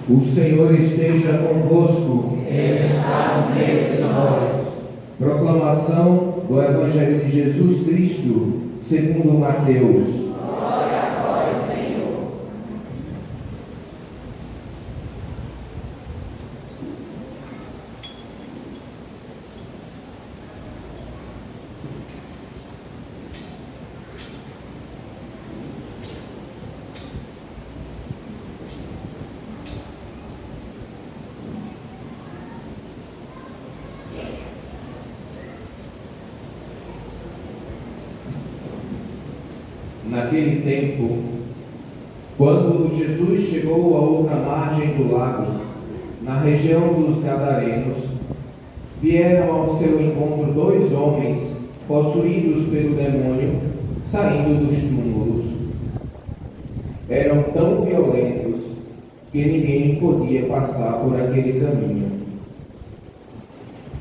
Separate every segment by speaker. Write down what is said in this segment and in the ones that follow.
Speaker 1: O Senhor esteja convosco.
Speaker 2: Ele está no meio de nós.
Speaker 1: Proclamação do Evangelho de Jesus Cristo, segundo Mateus.
Speaker 2: Glória a vós, Senhor.
Speaker 1: Naquele tempo, quando Jesus chegou à outra margem do lago, na região dos Gadarenos, vieram ao seu encontro 2 homens possuídos pelo demônio, saindo dos túmulos. Eram tão violentos que ninguém podia passar por aquele caminho.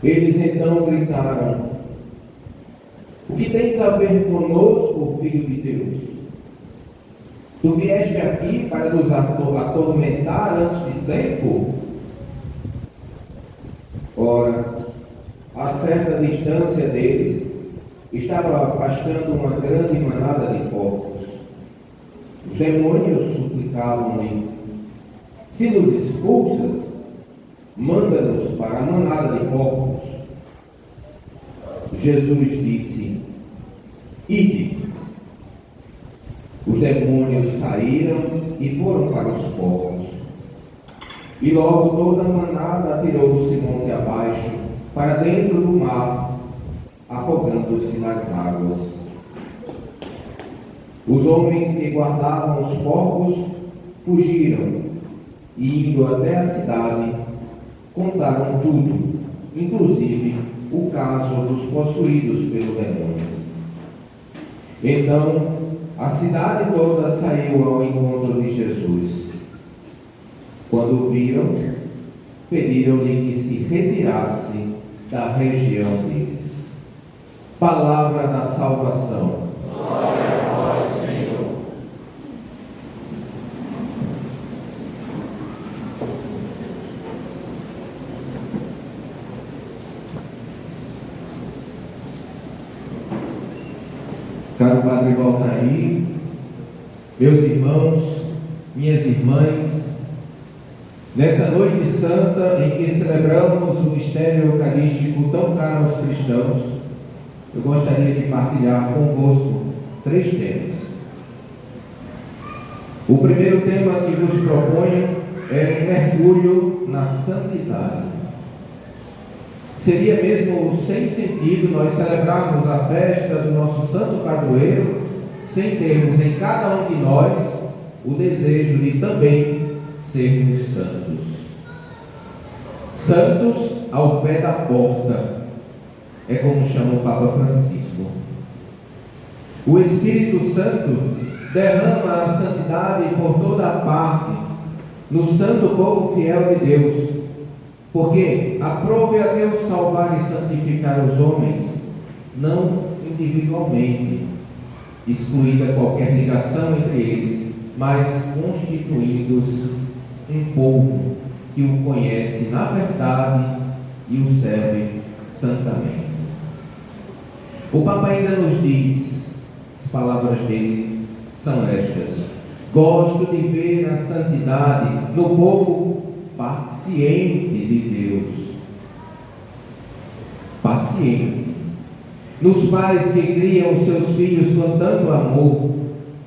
Speaker 1: Eles então gritaram: "O que tens a ver conosco, Filho de Deus? Tu vieste aqui para nos atormentar antes de tempo?" Ora, a certa distância deles, estava pastando uma grande manada de porcos. Os demônios suplicavam-lhe: "Se nos expulsas, manda-nos para a manada de porcos." Jesus disse: "Ide." Os demônios saíram e foram para os porcos. E logo toda a manada atirou-se monte abaixo, para dentro do mar, afogando-se nas águas. Os homens que guardavam os porcos fugiram e, indo até a cidade, contaram tudo, inclusive o caso dos possuídos pelo demônio. Então, a cidade toda saiu ao encontro de Jesus. Quando o viram, pediram-lhe que se retirasse da região deles. Palavra da salvação.
Speaker 2: Glória a vós, Senhor.
Speaker 1: Caro Padre Valtair, meus irmãos, minhas irmãs, Nessa noite santa em que celebramos o mistério eucarístico tão caro aos cristãos, eu gostaria de partilhar convosco 3 temas. O primeiro tema que vos proponho é um mergulho na santidade. Seria mesmo sem sentido nós celebrarmos a festa do nosso santo padroeiro sem termos em cada um de nós o desejo de também sermos santos. Santos ao pé da porta, é como chama o Papa Francisco. O Espírito Santo derrama a santidade por toda a parte, no santo povo fiel de Deus, porque aprove a Deus salvar e santificar os homens, não individualmente, excluída qualquer ligação entre eles, mas constituindo-os um povo que o conhece na verdade e o serve santamente. O Papa ainda nos diz, as palavras dele são estas: gosto de ver a santidade no povo paciente de Deus. Paciente. Nos pais que criam os seus filhos com tanto amor,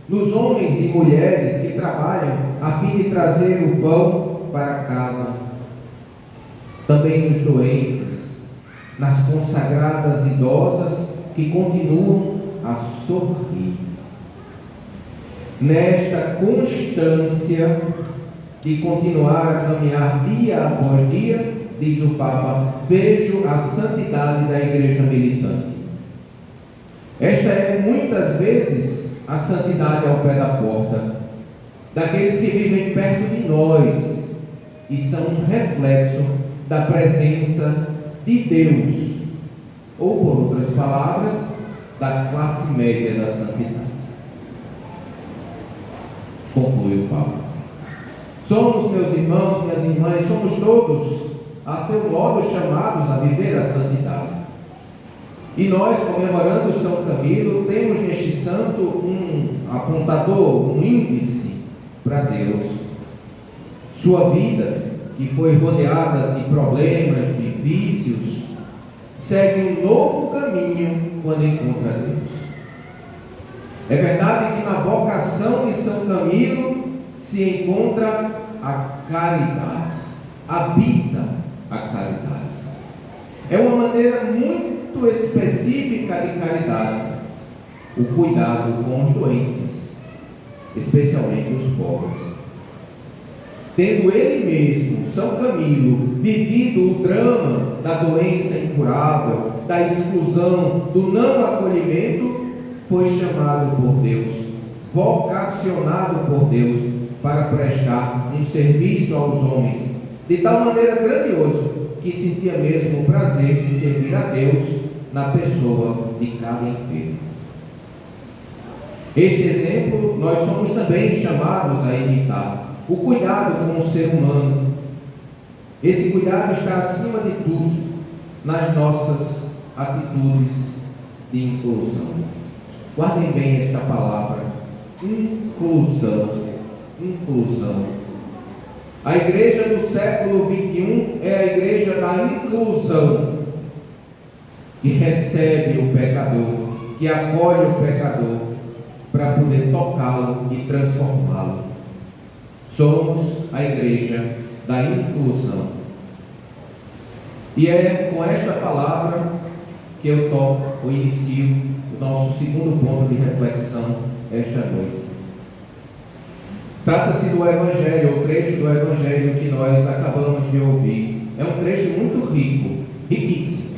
Speaker 1: nos homens e mulheres que trabalham a fim de trazer o pão para casa, também nos doentes, nas consagradas idosas que continuam a sorrir. Nesta constância de continuar a caminhar dia após dia, diz o Papa, vejo a santidade da igreja militante. Esta é muitas vezes a santidade ao pé da porta, daqueles que vivem perto de nós e são um reflexo da presença de Deus, ou por outras palavras, da classe média da santidade. Conclui o Papa. Somos, meus irmãos, minhas irmãs, somos todos, a seu modo, chamados a viver a santidade. E nós, comemorando São Camilo, temos neste santo um apontador, um índice para Deus. Sua vida, que foi rodeada de problemas, de vícios, segue um novo caminho quando encontra Deus. É verdade que na vocação de São Camilo se encontra a caridade, habita a caridade. É uma maneira muito específica de caridade, o cuidado com os doentes, especialmente os pobres. Tendo ele mesmo, São Camilo, vivido o drama da doença incurável, da exclusão, do não acolhimento, foi chamado por Deus, vocacionado por Deus para prestar um serviço aos homens, de tal maneira grandioso que sentia mesmo o prazer de servir a Deus na pessoa de cada enfermo. Este exemplo nós somos também chamados a imitar, o cuidado com o ser humano. Esse cuidado está acima de tudo nas nossas atitudes de inclusão. Guardem bem esta palavra, inclusão. Inclusão. A igreja do século XXI é a igreja da inclusão, que recebe o pecador, que acolhe o pecador, para poder tocá-lo e transformá-lo. Somos a igreja da inclusão. E é com esta palavra que eu toco, inicio o nosso segundo ponto de reflexão esta noite. Trata-se do Evangelho, o trecho do Evangelho que nós acabamos de ouvir. É um trecho muito rico, riquíssimo.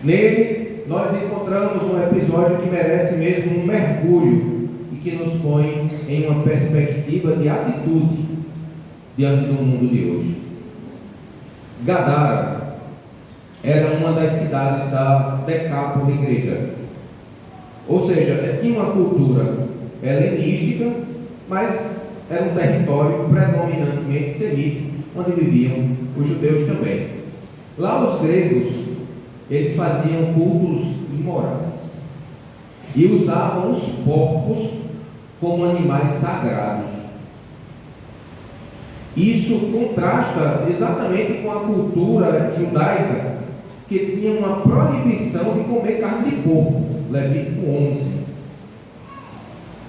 Speaker 1: Nele, nós encontramos um episódio que merece mesmo um mergulho e que nos põe em uma perspectiva de atitude diante do mundo de hoje. Gadara era uma das cidades da Decápole grega, ou seja, tinha uma cultura helenística, mas era um território predominantemente semita, onde viviam os judeus também. Lá os gregos, eles faziam cultos imorais e usavam os porcos como animais sagrados. Isso contrasta exatamente com a cultura judaica, que tinha uma proibição de comer carne de porco. Levítico 11.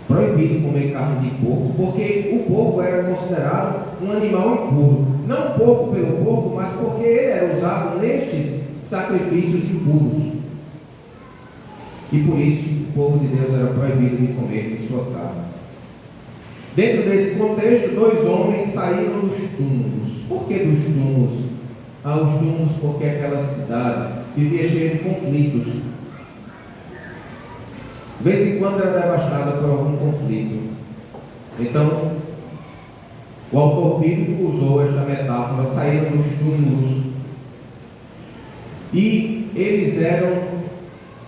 Speaker 1: Proibido comer carne de porco, porque o porco era considerado um animal impuro. Não porco pelo porco, mas porque ele era usado nestes sacrifícios impuros. E por isso o povo de Deus era proibido de comer de sua carne. Dentro desse contexto, 2 homens saíram dos túmulos. Por que dos túmulos? Os túmulos porque aquela cidade vivia cheia de conflitos. De vez em quando era devastada por algum conflito. Então, o autor bíblico usou esta metáfora, saíram dos túmulos. E eles eram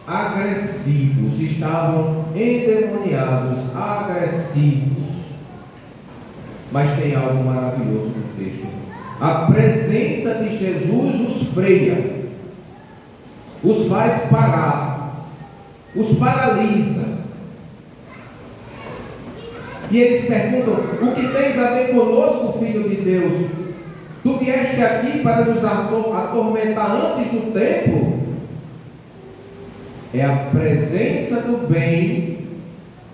Speaker 1: agressivos, estavam endemoniados, agressivos. Mas tem algo maravilhoso no texto. A presença de Jesus os freia, os faz parar, os paralisa. E eles perguntam: o que tens a ver conosco, Filho de Deus? Tu vieste aqui para nos atormentar antes do tempo? É a presença do bem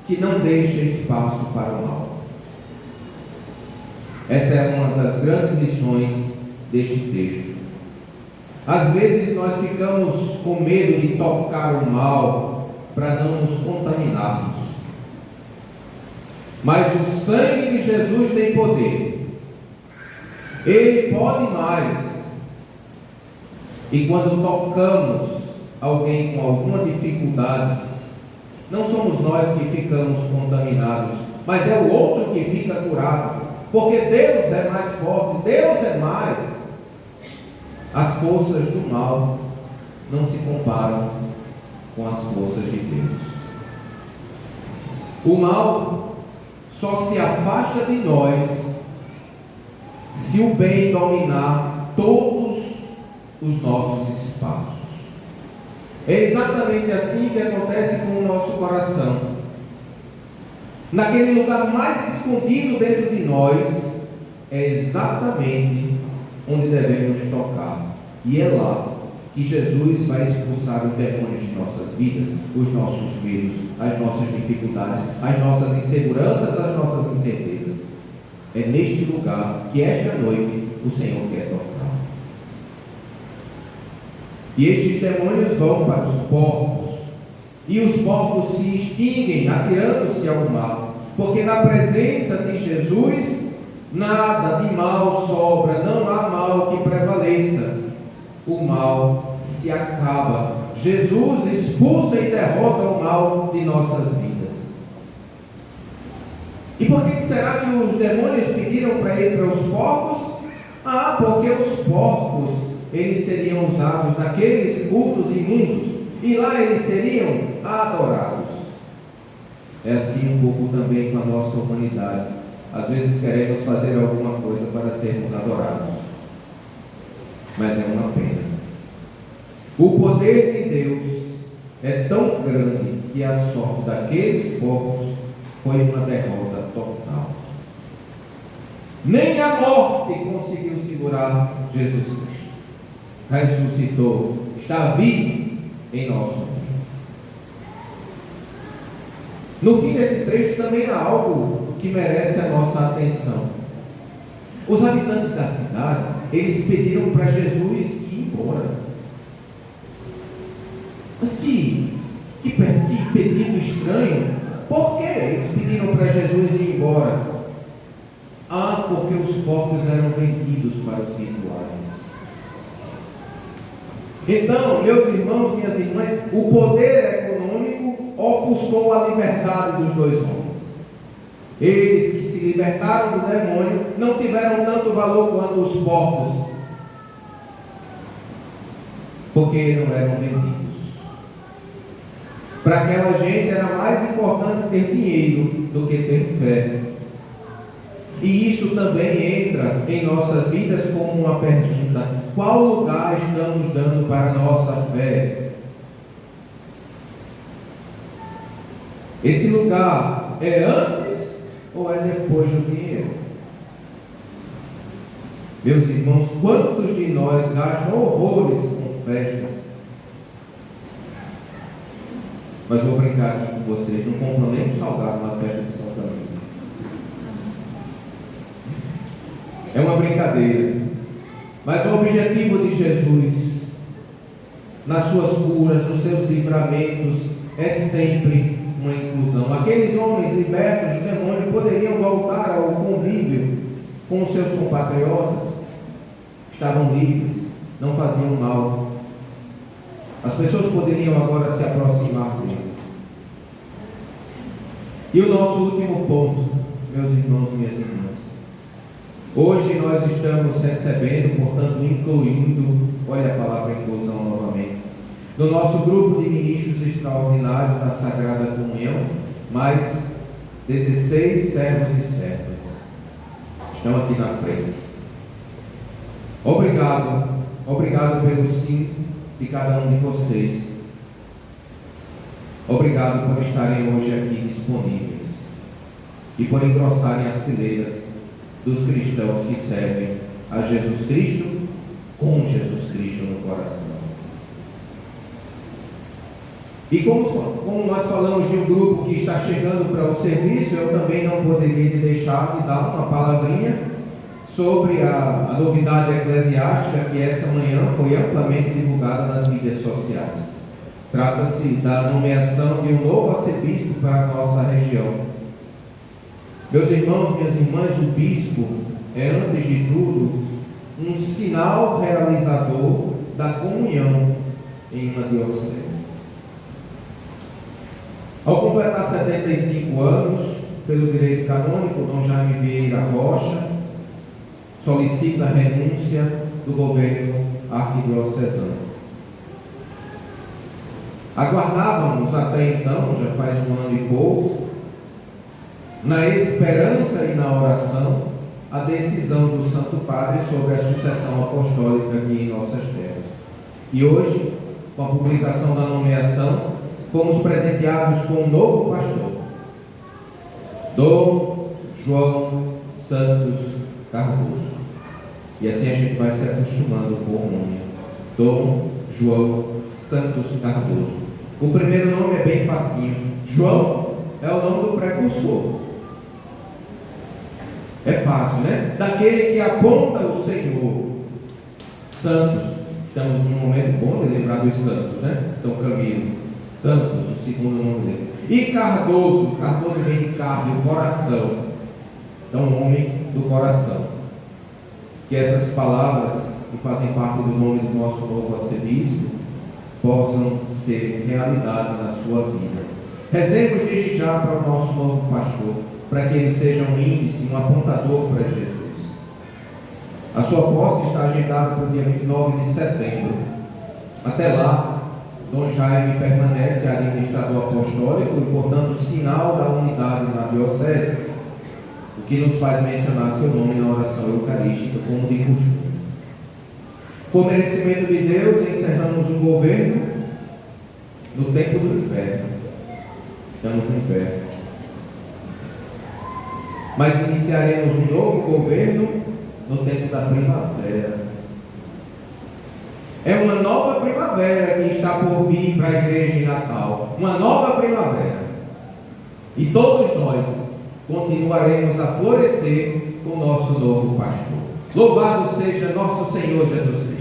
Speaker 1: que não deixa espaço para o mal. Essa é uma das grandes lições deste texto. Às vezes nós ficamos com medo de tocar o mal para não nos contaminarmos. Mas o sangue de Jesus tem poder. Ele pode mais. E quando tocamos alguém com alguma dificuldade, não somos nós que ficamos contaminados, mas é o outro que fica curado. Porque Deus é mais forte, Deus é mais. As forças do mal não se comparam com as forças de Deus. O mal só se afasta de nós se o bem dominar todos os nossos espaços. É exatamente assim que acontece com o nosso coração. Naquele lugar mais escondido dentro de nós, é exatamente onde devemos tocar. E é lá que Jesus vai expulsar os demônios de nossas vidas, os nossos medos, as nossas dificuldades, as nossas inseguranças, as nossas incertezas. É neste lugar que esta noite o Senhor quer tocar. E estes demônios vão para os porcos. E os porcos se extinguem, atirando-se ao mar, porque na presença de Jesus, nada de mal sobra, não há mal que prevaleça. O mal se acaba. Jesus expulsa e derrota o mal de nossas vidas. E por que será que os demônios pediram para ir para os porcos? Porque os porcos, eles seriam usados naqueles cultos imundos, e lá eles seriam adorados. É assim um pouco também com a nossa humanidade. Às vezes queremos fazer alguma coisa para sermos adorados, mas é uma pena. O poder de Deus é tão grande que a sorte daqueles povos foi uma derrota total. Nem a morte conseguiu segurar Jesus Cristo. Ressuscitou, está vivo em nosso meio. No fim desse trecho também há algo que merece a nossa atenção. Os habitantes da cidade, eles pediram para Jesus ir embora. Mas que pedido estranho. Por que eles pediram para Jesus ir embora? Porque os porcos eram vendidos para os rituais. Então, meus irmãos, minhas irmãs, o poder econômico ofuscou a liberdade dos 2 homens. Eles que se libertaram do demônio não tiveram tanto valor quanto os porcos, porque não eram vendidos. Para aquela gente era mais importante ter dinheiro do que ter fé. E isso também entra em nossas vidas como uma pergunta: qual lugar estamos dando para a nossa fé? Esse lugar é antes ou é depois do dinheiro? Meus irmãos, quantos de nós gastam horrores com festas? Mas vou brincar aqui com vocês, não compram nem um salgado na festa de São Camilo. É uma brincadeira. Mas o objetivo de Jesus, nas suas curas, nos seus livramentos, é sempre uma inclusão. Aqueles homens libertos do demônio poderiam voltar ao convívio com os seus compatriotas, estavam livres, não faziam mal. As pessoas poderiam agora se aproximar deles. E o nosso último ponto, meus irmãos e minhas irmãs. Hoje nós estamos recebendo, portanto, incluindo, olha a palavra inclusão novamente, no nosso grupo de ministros extraordinários da Sagrada Comunhão, mais 16 servos e servas. Estão aqui na frente. Obrigado pelo sim de cada um de vocês. Obrigado por estarem hoje aqui disponíveis e por engrossarem as fileiras dos cristãos que servem a Jesus Cristo com Jesus Cristo no coração. E como nós falamos de um grupo que está chegando para o serviço, eu também não poderia deixar de dar uma palavrinha sobre a novidade eclesiástica que essa manhã foi amplamente divulgada nas mídias sociais. Trata-se da nomeação de um novo arcebispo para a nossa região. Meus irmãos, minhas irmãs, o bispo é, antes de tudo, um sinal realizador da comunhão em uma diocese. Ao completar 75 anos, pelo direito canônico, Dom Jaime Vieira Rocha solicita a renúncia do governo arquidiocesano. Aguardávamos até então, já faz um ano e pouco, na esperança e na oração, a decisão do Santo Padre sobre a sucessão apostólica aqui em nossas terras. E hoje, com a publicação da nomeação, fomos presenteados com um novo pastor, Dom João Santos Cardoso. E assim a gente vai se acostumando com o nome, Dom João Santos Cardoso. O primeiro nome é bem facinho. João é o nome do precursor. É fácil, né? Daquele que aponta o Senhor. Santos, estamos num momento bom de lembrar dos santos, né? São Camilo, Santos, o segundo nome dele. E Cardoso, Cardoso vem de carne, o coração. Então, homem do coração. Que essas palavras, que fazem parte do nome do nosso novo arcebispo, possam ser realidade na sua vida. Rezemos desde já para o nosso novo pastor, para que ele seja um índice, um apontador para Jesus. A sua posse está agendada para o dia 29 de setembro. Até lá, Dom Jaime permanece administrador apostólico e, portanto, sinal da unidade na diocese, o que nos faz mencionar seu nome na oração eucarística, como de costume. Por merecimento de Deus, encerramos um governo no tempo do inverno. Estamos no inverno. Mas iniciaremos um novo governo no tempo da primavera. É uma nova primavera que está por vir para a igreja em Natal. Uma nova primavera. E todos nós continuaremos a florescer com o nosso novo pastor. Louvado seja nosso Senhor Jesus Cristo.